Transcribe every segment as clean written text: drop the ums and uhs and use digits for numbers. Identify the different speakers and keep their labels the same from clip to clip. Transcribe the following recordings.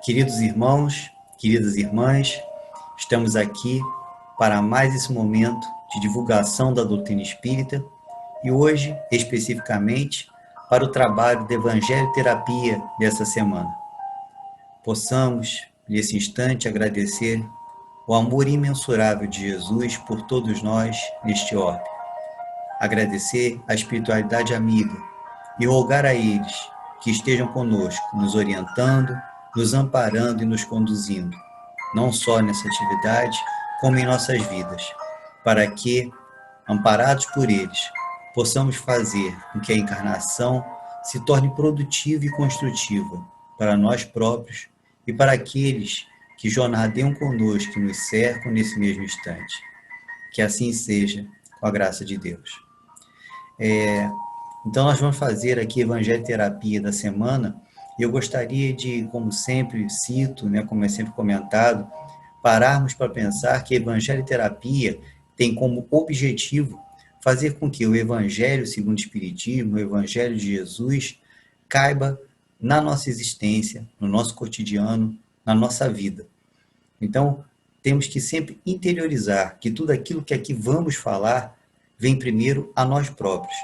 Speaker 1: Queridos irmãos, queridas irmãs, estamos aqui para mais esse momento de divulgação da doutrina espírita e hoje, especificamente, para o trabalho de Evangelho Terapia dessa semana. Possamos, nesse instante, agradecer o amor imensurável de Jesus por todos nós neste orbe. Agradecer a espiritualidade amiga e rogar a eles que estejam conosco, nos orientando, nos amparando e nos conduzindo, não só nessa atividade, como em nossas vidas, para que, amparados por eles, possamos fazer com que a encarnação se torne produtiva e construtiva para nós próprios e para aqueles que jornadeiam conosco e nos cercam nesse mesmo instante. Que assim seja, com a graça de Deus. Então nós vamos fazer aqui Evangelho Terapia da semana, e eu gostaria de, como sempre cito, como é sempre comentado, pararmos para pensar que Evangelho Terapia tem como objetivo fazer com que o Evangelho segundo o Espiritismo, o Evangelho de Jesus, caiba na nossa existência, no nosso cotidiano, na nossa vida. Então, temos que sempre interiorizar que tudo aquilo que aqui vamos falar vem primeiro a nós próprios.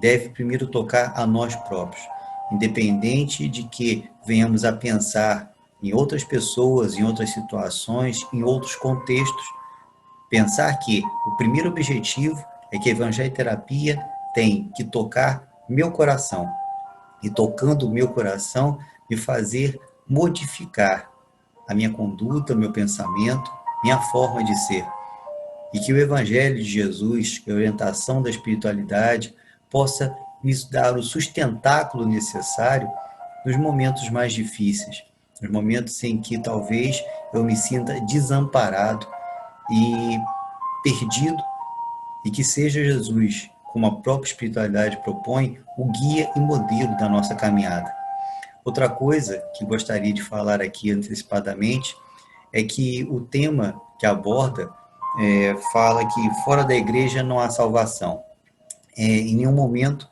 Speaker 1: Deve primeiro tocar a nós próprios, independente de que venhamos a pensar em outras pessoas, em outras situações, em outros contextos, pensar que o primeiro objetivo é que a Evangelho Terapia tem que tocar meu coração, e tocando o meu coração, me fazer modificar a minha conduta, meu pensamento, minha forma de ser. E que o Evangelho de Jesus, que a orientação da espiritualidade, possa me dar o sustentáculo necessário nos momentos mais difíceis, nos momentos em que talvez eu me sinta desamparado e perdido, e que seja Jesus, como a própria espiritualidade propõe, o guia e modelo da nossa caminhada. Outra coisa que gostaria de falar aqui antecipadamente é que o tema que aborda fala que fora da igreja não há salvação. Em nenhum momento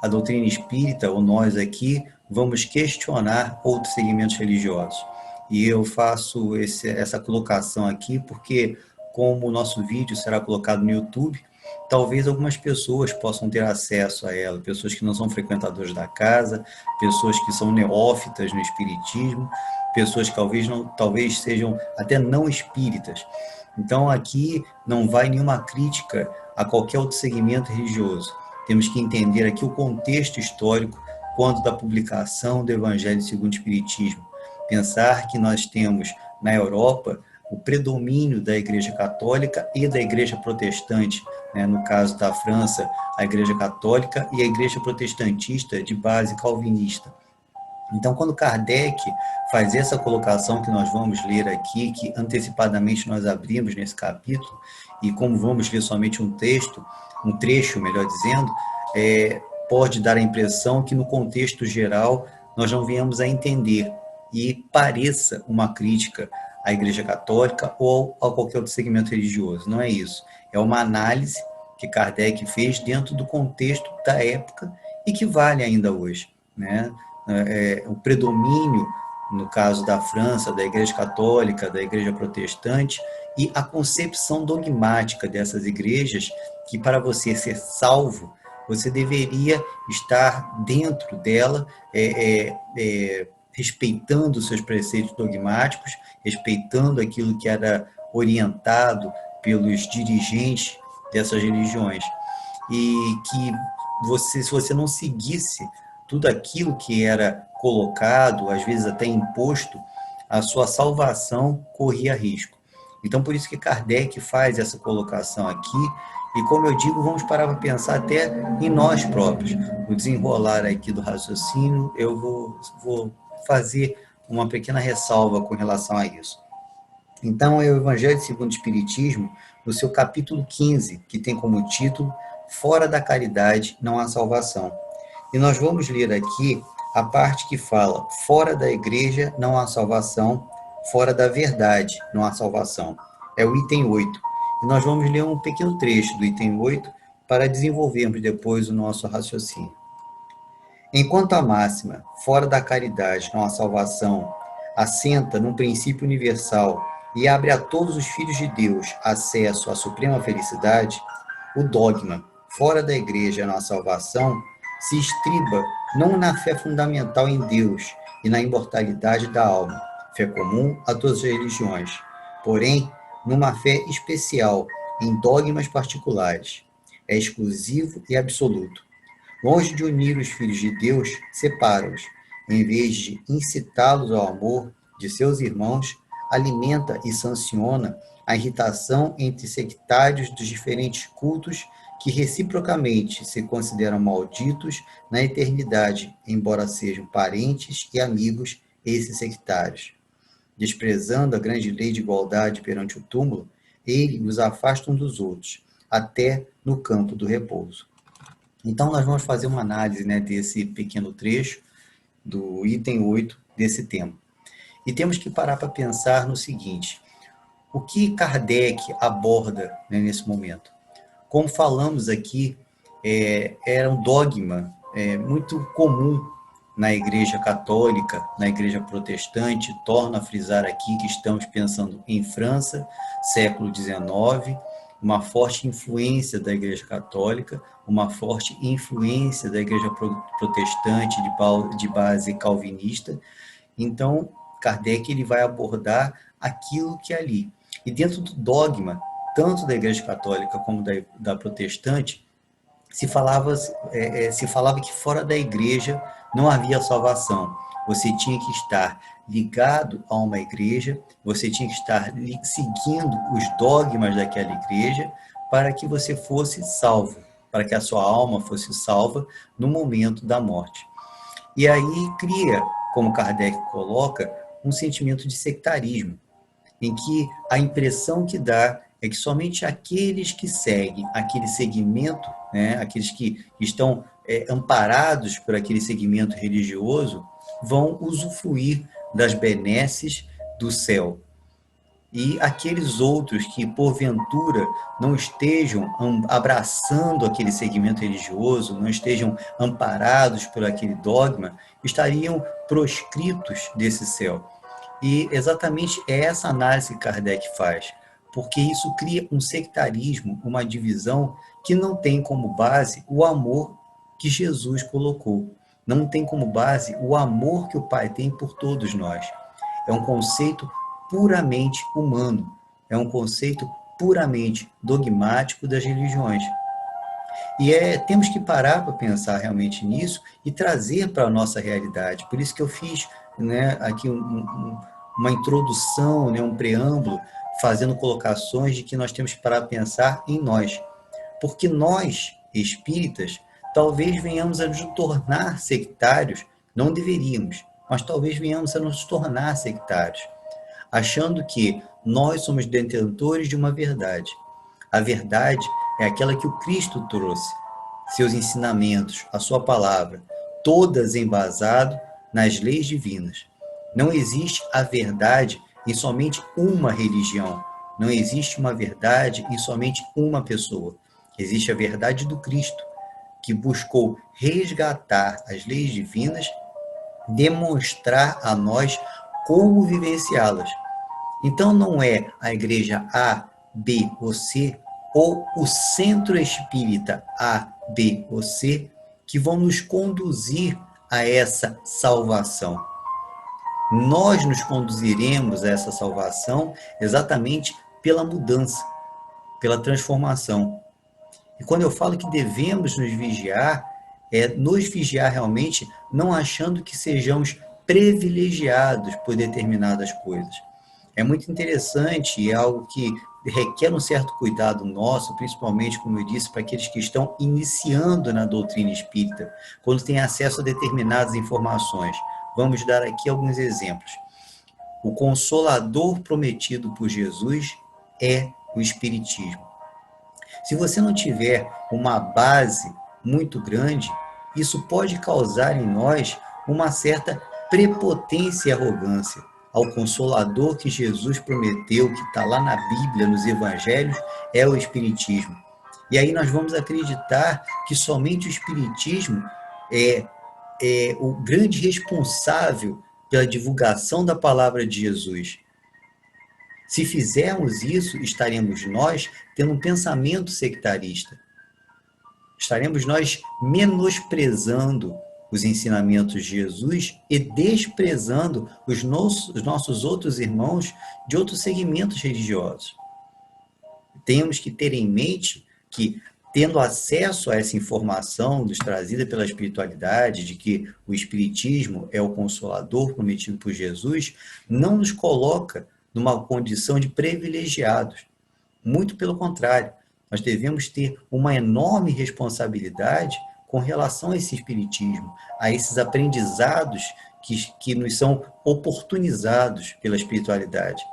Speaker 1: a doutrina espírita, ou nós aqui, vamos questionar outros segmentos religiosos. E eu faço essa colocação aqui porque, como o nosso vídeo será colocado no YouTube, talvez algumas pessoas possam ter acesso a ela, pessoas que não são frequentadores da casa, pessoas que são neófitas no espiritismo, pessoas que talvez sejam até não espíritas. Então aqui não vai nenhuma crítica a qualquer outro segmento religioso. Temos que entender aqui o contexto histórico quanto da publicação do Evangelho segundo o Espiritismo. Pensar que nós temos na Europa o predomínio da Igreja Católica e da Igreja Protestante, no caso da França, a Igreja Católica e a Igreja Protestantista de base calvinista. Então, quando Kardec faz essa colocação que nós vamos ler aqui, que antecipadamente nós abrimos nesse capítulo, e como vamos ler somente um trecho, melhor dizendo, pode dar a impressão que no contexto geral nós não viemos a entender e pareça uma crítica à Igreja Católica ou a qualquer outro segmento religioso. Não é isso. É uma análise que Kardec fez dentro do contexto da época e que vale ainda hoje, o predomínio, no caso da França, da Igreja Católica, da Igreja Protestante, e a concepção dogmática dessas igrejas, que para você ser salvo, você deveria estar dentro dela, respeitando os seus preceitos dogmáticos, respeitando aquilo que era orientado pelos dirigentes dessas religiões. E que se você não seguisse tudo aquilo que era colocado, às vezes até imposto, a sua salvação corria risco. Então, por isso que Kardec faz essa colocação aqui, e como eu digo, vamos parar para pensar até em nós próprios. No desenrolar aqui do raciocínio, eu vou fazer uma pequena ressalva com relação a isso. Então, é o Evangelho segundo o Espiritismo, no seu capítulo 15, que tem como título Fora da caridade não há salvação. E nós vamos ler aqui a parte que fala: fora da igreja não há salvação, fora da verdade não há salvação. É o item 8. E nós vamos ler um pequeno trecho do item 8 para desenvolvermos depois o nosso raciocínio. Enquanto a máxima, fora da caridade não há salvação, assenta num princípio universal e abre a todos os filhos de Deus acesso à suprema felicidade, o dogma, fora da igreja não há salvação, se estriba não na fé fundamental em Deus e na imortalidade da alma, fé comum a todas as religiões, porém, numa fé especial em dogmas particulares. É exclusivo e absoluto. Longe de unir os filhos de Deus, separa-os. Em vez de incitá-los ao amor de seus irmãos, alimenta e sanciona a irritação entre sectários dos diferentes cultos que reciprocamente se consideram malditos na eternidade, embora sejam parentes e amigos esses sectários. Desprezando a grande lei de igualdade perante o túmulo, ele os afasta uns dos outros, até no campo do repouso. Então, nós vamos fazer uma análise, né, desse pequeno trecho, do item 8 desse tema. E temos que parar para pensar no seguinte: o que Kardec aborda, né, nesse momento? Como falamos aqui, era um dogma muito comum na Igreja Católica, na Igreja Protestante. Torno a frisar aqui que estamos pensando em França, século XIX, uma forte influência da Igreja Católica, uma forte influência da Igreja Protestante de base calvinista. Então, Kardec ele vai abordar aquilo que é ali. E dentro do dogma, tanto da Igreja Católica como da Protestante, se falava que fora da igreja não havia salvação. Você tinha que estar ligado a uma igreja, você tinha que estar seguindo os dogmas daquela igreja para que você fosse salvo, para que a sua alma fosse salva no momento da morte. E aí cria, como Kardec coloca, um sentimento de sectarismo, em que a impressão que dá é que somente aqueles que seguem aquele segmento, né, aqueles que estão amparados por aquele segmento religioso, vão usufruir das benesses do céu. E aqueles outros que, porventura, não estejam abraçando aquele segmento religioso, não estejam amparados por aquele dogma, estariam proscritos desse céu. E exatamente é essa análise que Kardec faz, porque isso cria um sectarismo, uma divisão que não tem como base o amor que Jesus colocou. Não tem como base o amor que o Pai tem por todos nós. É um conceito puramente humano, é um conceito puramente dogmático das religiões. E temos que parar para pensar realmente nisso e trazer para a nossa realidade. Por isso que eu fiz, né, aqui uma introdução, né, um preâmbulo, fazendo colocações de que nós temos que parar para pensar em nós. Porque nós, espíritas, talvez venhamos a nos tornar sectários, não deveríamos, mas talvez venhamos a nos tornar sectários, achando que nós somos detentores de uma verdade. A verdade é aquela que o Cristo trouxe, seus ensinamentos, a sua palavra, todas embasado nas leis divinas. Não existe a verdade em somente uma religião, não existe uma verdade em somente uma pessoa. Existe a verdade do Cristo, que buscou resgatar as leis divinas, demonstrar a nós como vivenciá-las. Então não é a igreja A, B ou C, ou o centro espírita A, B ou C, que vão nos conduzir a essa salvação. Nós nos conduziremos a essa salvação exatamente pela mudança, pela transformação. E quando eu falo que devemos nos vigiar, é nos vigiar realmente não achando que sejamos privilegiados por determinadas coisas. É muito interessante e é algo que requer um certo cuidado nosso, principalmente, como eu disse, para aqueles que estão iniciando na doutrina espírita, quando têm acesso a determinadas informações. Vamos dar aqui alguns exemplos. O Consolador prometido por Jesus é o Espiritismo. Se você não tiver uma base muito grande, isso pode causar em nós uma certa prepotência e arrogância ao Consolador que Jesus prometeu, que está lá na Bíblia, nos Evangelhos, é o Espiritismo. E aí nós vamos acreditar que somente o Espiritismo o grande responsável pela divulgação da palavra de Jesus. Se fizermos isso, estaremos nós tendo um pensamento sectarista. Estaremos nós menosprezando os ensinamentos de Jesus e desprezando os nossos outros irmãos de outros segmentos religiosos. Temos que ter em mente que, tendo acesso a essa informação nos trazida pela espiritualidade, de que o espiritismo é o consolador prometido por Jesus, não nos coloca numa condição de privilegiados. Muito pelo contrário, nós devemos ter uma enorme responsabilidade com relação a esse espiritismo, a esses aprendizados que nos são oportunizados pela espiritualidade.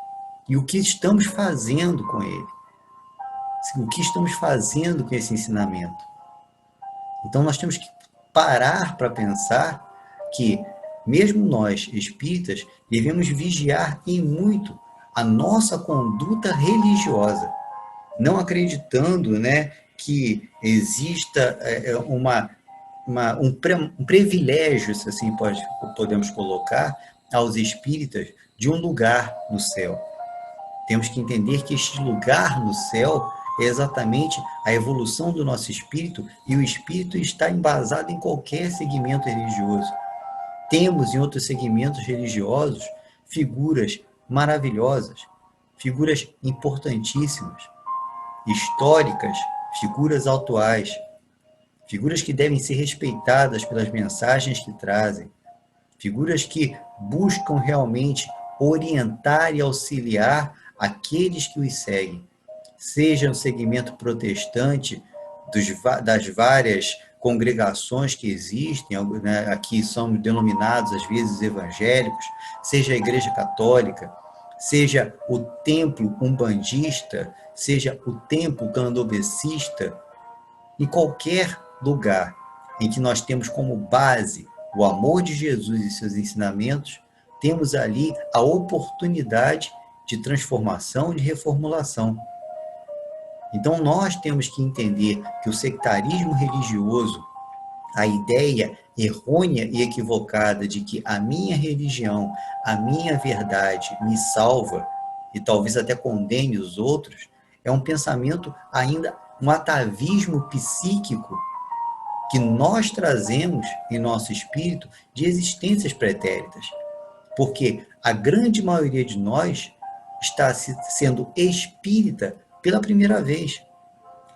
Speaker 1: E o que estamos fazendo com ele? O que estamos fazendo com esse ensinamento? Então nós temos que parar para pensar que, mesmo nós, espíritas, devemos vigiar em muito a nossa conduta religiosa, não acreditando, né, que exista um privilégio, se assim podemos colocar, aos espíritas de um lugar no céu. Temos que entender que este lugar no céu é exatamente a evolução do nosso espírito, e o espírito está embasado em qualquer segmento religioso. Temos em outros segmentos religiosos figuras maravilhosas, figuras importantíssimas, históricas, figuras atuais, figuras que devem ser respeitadas pelas mensagens que trazem, figuras que buscam realmente orientar e auxiliar aqueles que os seguem, seja no segmento protestante das várias congregações que existem, né, aqui são denominados às vezes evangélicos, seja a Igreja Católica, seja o templo umbandista, seja o templo candomblessista, em qualquer lugar em que nós temos como base o amor de Jesus e seus ensinamentos, temos ali a oportunidade de transformação e de reformulação. Então nós temos que entender que o sectarismo religioso, a ideia errônea e equivocada de que a minha religião, a minha verdade me salva e talvez até condene os outros, é um pensamento ainda, um atavismo psíquico que nós trazemos em nosso espírito de existências pretéritas. Porque a grande maioria de nós está sendo espírita pela primeira vez.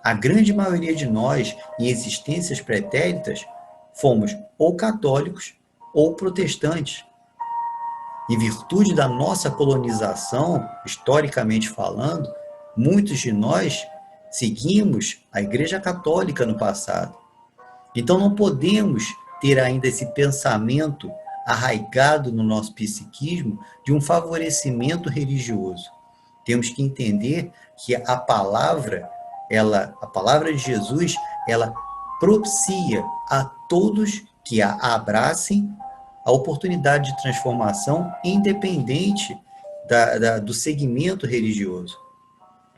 Speaker 1: A grande maioria de nós, em existências pretéritas, fomos ou católicos ou protestantes. Em virtude da nossa colonização, historicamente falando, muitos de nós seguimos a Igreja Católica no passado. Então não podemos ter ainda esse pensamento arraigado no nosso psiquismo de um favorecimento religioso. Temos que entender que a palavra de Jesus, ela propicia a todos que a abracem a oportunidade de transformação independente do segmento religioso.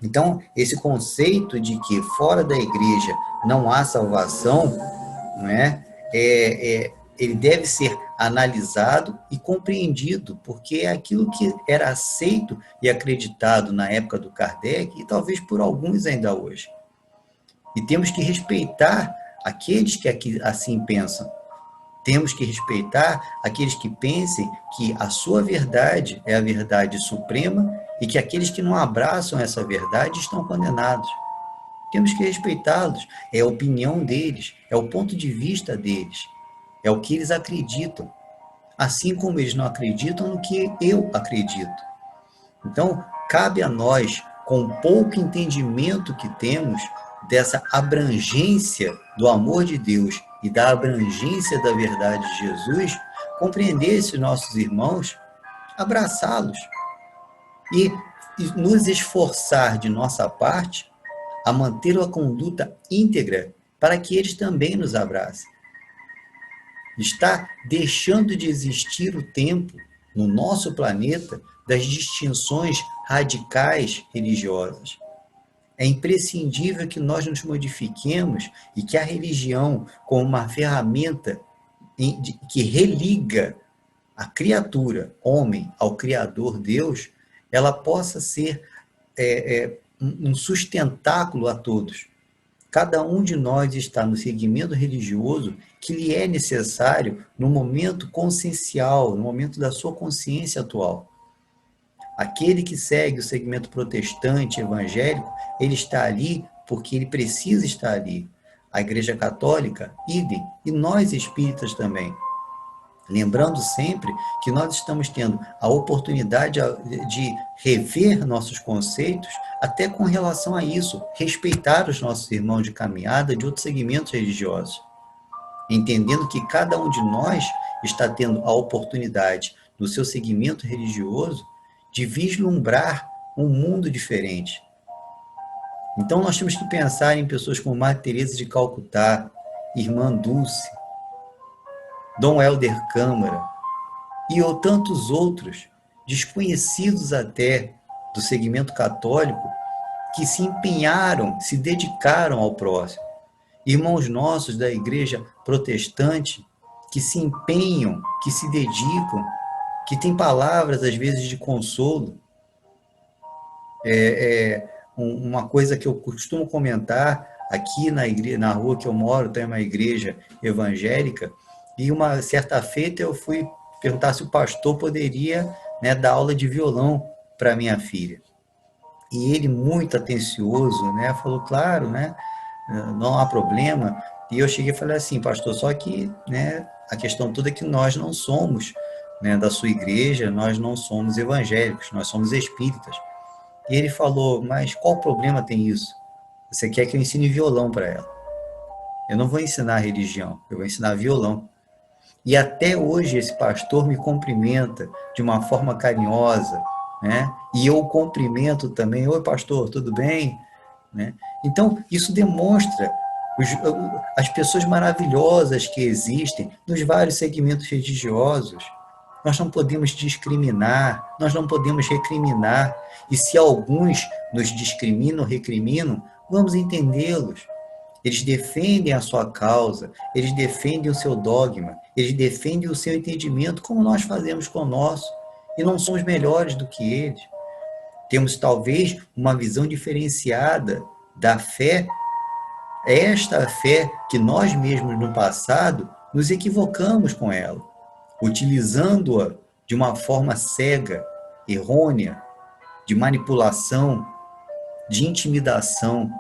Speaker 1: Então, esse conceito de que fora da igreja não há salvação, não é? Ele deve ser analisado e compreendido, porque é aquilo que era aceito e acreditado na época do Kardec e talvez por alguns ainda hoje. E temos que respeitar aqueles que assim pensam. Temos que respeitar aqueles que pensem que a sua verdade é a verdade suprema e que aqueles que não abraçam essa verdade estão condenados. Temos que respeitá-los. É a opinião deles, é o ponto de vista deles, é o que eles acreditam. Assim como eles não acreditam no que eu acredito. Então, cabe a nós, com o pouco entendimento que temos dessa abrangência do amor de Deus e da abrangência da verdade de Jesus, compreender esses nossos irmãos, abraçá-los e nos esforçar de nossa parte a manter uma conduta íntegra para que eles também nos abracem. Está deixando de existir o tempo no nosso planeta das distinções radicais religiosas. É imprescindível que nós nos modifiquemos e que a religião, como uma ferramenta que religa a criatura, homem, ao Criador Deus, ela possa ser um sustentáculo a todos. Cada um de nós está no segmento religioso que lhe é necessário no momento consciencial, no momento da sua consciência atual. Aquele que segue o segmento protestante, evangélico, ele está ali porque ele precisa estar ali. A Igreja Católica, idem, e nós espíritas também. Lembrando sempre que nós estamos tendo a oportunidade de rever nossos conceitos, até com relação a isso, respeitar os nossos irmãos de caminhada de outros segmentos religiosos, entendendo que cada um de nós está tendo a oportunidade, no seu segmento religioso, de vislumbrar um mundo diferente. Então nós temos que pensar em pessoas como Madre Teresa de Calcutá, Irmã Dulce, Dom Helder Câmara e ou tantos outros, desconhecidos até do segmento católico, que se empenharam, se dedicaram ao próximo. Irmãos nossos da igreja protestante, que se empenham, que se dedicam, que têm palavras, às vezes, de consolo. Uma coisa que eu costumo comentar, aqui na igreja, na rua que eu moro, tem uma igreja evangélica, e uma certa feita eu fui perguntar se o pastor poderia, né, dar aula de violão para minha filha. E ele, muito atencioso, né, falou, claro, né, não há problema. E eu cheguei e falei assim, pastor, só que, né, a questão toda é que nós não somos, né, da sua igreja, nós não somos evangélicos, nós somos espíritas. E ele falou, mas qual problema tem isso? Você quer que eu ensine violão para ela? Eu não vou ensinar religião, eu vou ensinar violão. E até hoje esse pastor me cumprimenta de uma forma carinhosa, né? E eu o cumprimento também, oi pastor, tudo bem? Né? Então, isso demonstra as pessoas maravilhosas que existem nos vários segmentos religiosos. Nós não podemos discriminar, nós não podemos recriminar. E se alguns nos discriminam, recriminam, vamos entendê-los. Eles defendem a sua causa, eles defendem o seu dogma, eles defendem o seu entendimento, como nós fazemos com o nosso, e não somos melhores do que eles. Temos talvez uma visão diferenciada da fé, esta fé que nós mesmos no passado nos equivocamos com ela, utilizando-a de uma forma cega, errônea, de manipulação, de intimidação.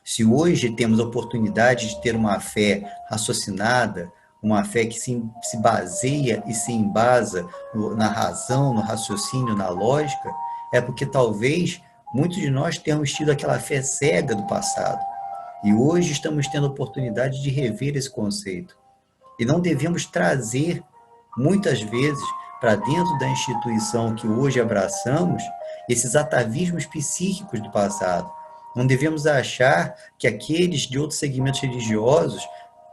Speaker 1: Se hoje temos a oportunidade de ter uma fé raciocinada, uma fé que se baseia e se embasa na razão, no raciocínio, na lógica, é porque talvez muitos de nós tenhamos tido aquela fé cega do passado. E hoje estamos tendo a oportunidade de rever esse conceito. E não devemos trazer, muitas vezes, para dentro da instituição que hoje abraçamos, esses atavismos psíquicos do passado. Não devemos achar que aqueles de outros segmentos religiosos,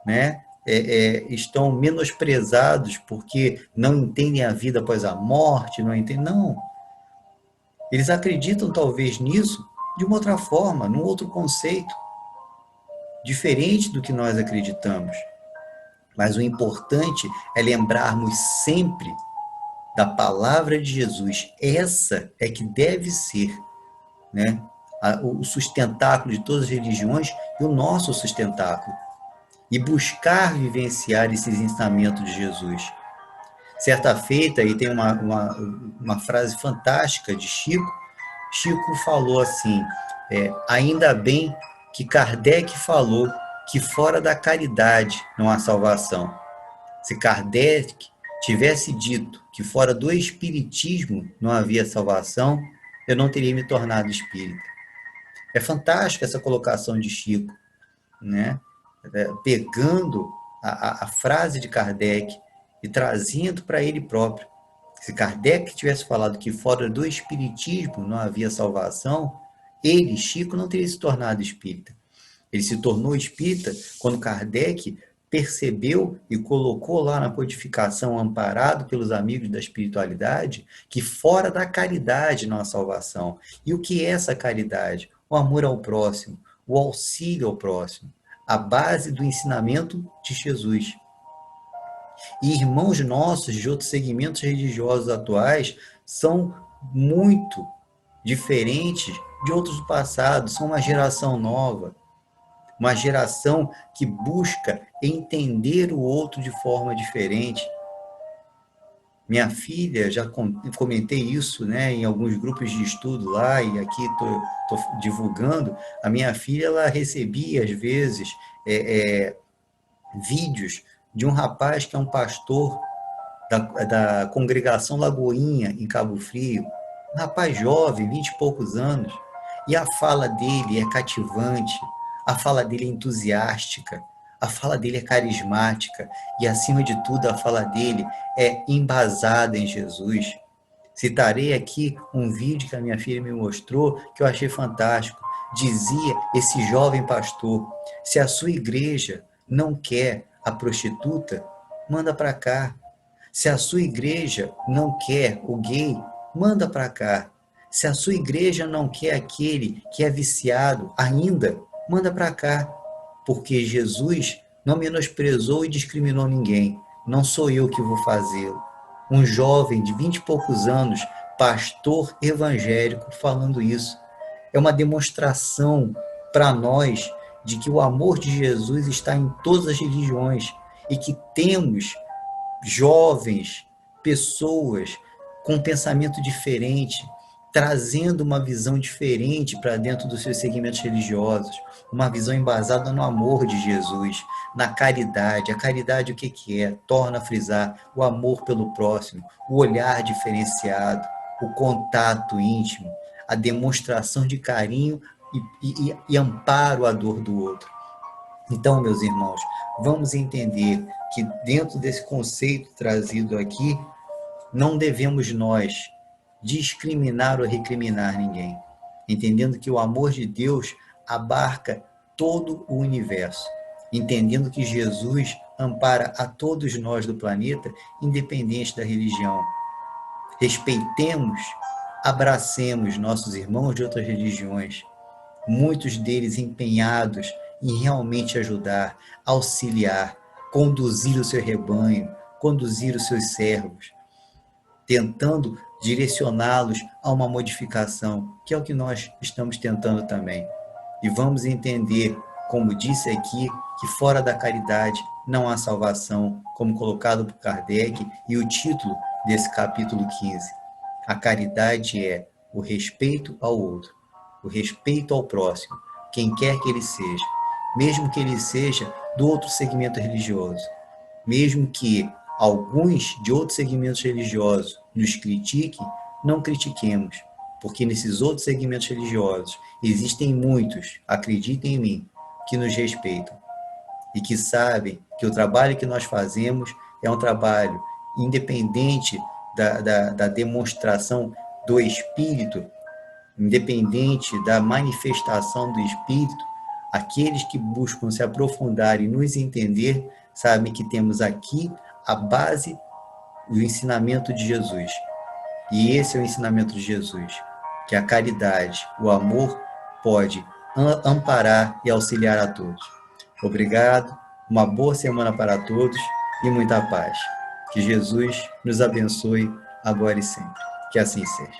Speaker 1: né, estão menosprezados porque não entendem a vida após a morte, não entendem. Não. Eles acreditam talvez nisso de uma outra forma, num outro conceito, diferente do que nós acreditamos. Mas o importante é lembrarmos sempre da palavra de Jesus. Essa é que deve ser, né, o sustentáculo de todas as religiões e o nosso sustentáculo. E buscar vivenciar esses ensinamentos de Jesus. Certa feita, aí tem uma frase fantástica de Chico. Chico falou assim, ainda bem que Kardec falou que fora da caridade não há salvação. Se Kardec tivesse dito que fora do espiritismo não havia salvação, eu não teria me tornado espírita. É fantástica essa colocação de Chico, né? Pegando a frase de Kardec e trazendo para ele próprio. Se Kardec tivesse falado que fora do espiritismo não havia salvação, ele, Chico, não teria se tornado espírita. Ele se tornou espírita quando Kardec percebeu e colocou lá na codificação, amparado pelos amigos da espiritualidade, que fora da caridade não há salvação. E o que é essa caridade? O amor ao próximo, o auxílio ao próximo, a base do ensinamento de Jesus. E irmãos nossos de outros segmentos religiosos atuais são muito diferentes de outros do passado, são uma geração nova, uma geração que busca entender o outro de forma diferente. Minha filha, já comentei isso, né, em alguns grupos de estudo lá, e aqui estou divulgando, a minha filha, ela recebia, às vezes, vídeos de um rapaz que é um pastor da congregação Lagoinha, em Cabo Frio, um rapaz jovem, 20 e poucos anos, e a fala dele é cativante, a fala dele é entusiástica, a fala dele é carismática, e acima de tudo a fala dele é embasada em Jesus. Citarei aqui um vídeo que a minha filha me mostrou, que eu achei fantástico. Dizia esse jovem pastor: se a sua igreja não quer a prostituta, manda para cá. Se a sua igreja não quer o gay, manda para cá. Se a sua igreja não quer aquele que é viciado ainda, manda para cá. Porque Jesus não menosprezou e discriminou ninguém. Não sou eu que vou fazê-lo. Um jovem de 20 e poucos anos, pastor evangélico, falando isso. É uma demonstração para nós de que o amor de Jesus está em todas as religiões e que temos jovens, pessoas com pensamento diferente, trazendo uma visão diferente para dentro dos seus segmentos religiosos, uma visão embasada no amor de Jesus, na caridade. A caridade o que que é? Torna a frisar o amor pelo próximo, o olhar diferenciado, o contato íntimo, a demonstração de carinho e amparo à dor do outro. Então, meus irmãos, vamos entender que dentro desse conceito trazido aqui, não devemos nós discriminar ou recriminar ninguém, entendendo que o amor de Deus abarca todo o universo, entendendo que Jesus ampara a todos nós do planeta, independente da religião. Respeitemos, abracemos nossos irmãos de outras religiões, muitos deles empenhados em realmente ajudar, auxiliar, conduzir o seu rebanho, conduzir os seus servos, tentando direcioná-los a uma modificação, que é o que nós estamos tentando também. E vamos entender, como disse aqui, que fora da caridade não há salvação, como colocado por Kardec, e o título desse capítulo 15. A caridade é o respeito ao outro, o respeito ao próximo, quem quer que ele seja, mesmo que ele seja do outro segmento religioso, mesmo que alguns de outros segmentos religiosos nos critiquem, não critiquemos, porque nesses outros segmentos religiosos existem muitos, acreditem em mim, que nos respeitam e que sabem que o trabalho que nós fazemos é um trabalho independente da demonstração do Espírito, independente da manifestação do Espírito. Aqueles que buscam se aprofundar e nos entender sabem que temos aqui a base do ensinamento de Jesus. E esse é o ensinamento de Jesus, que a caridade, o amor, pode amparar e auxiliar a todos. Obrigado, uma boa semana para todos e muita paz. Que Jesus nos abençoe agora e sempre. Que assim seja.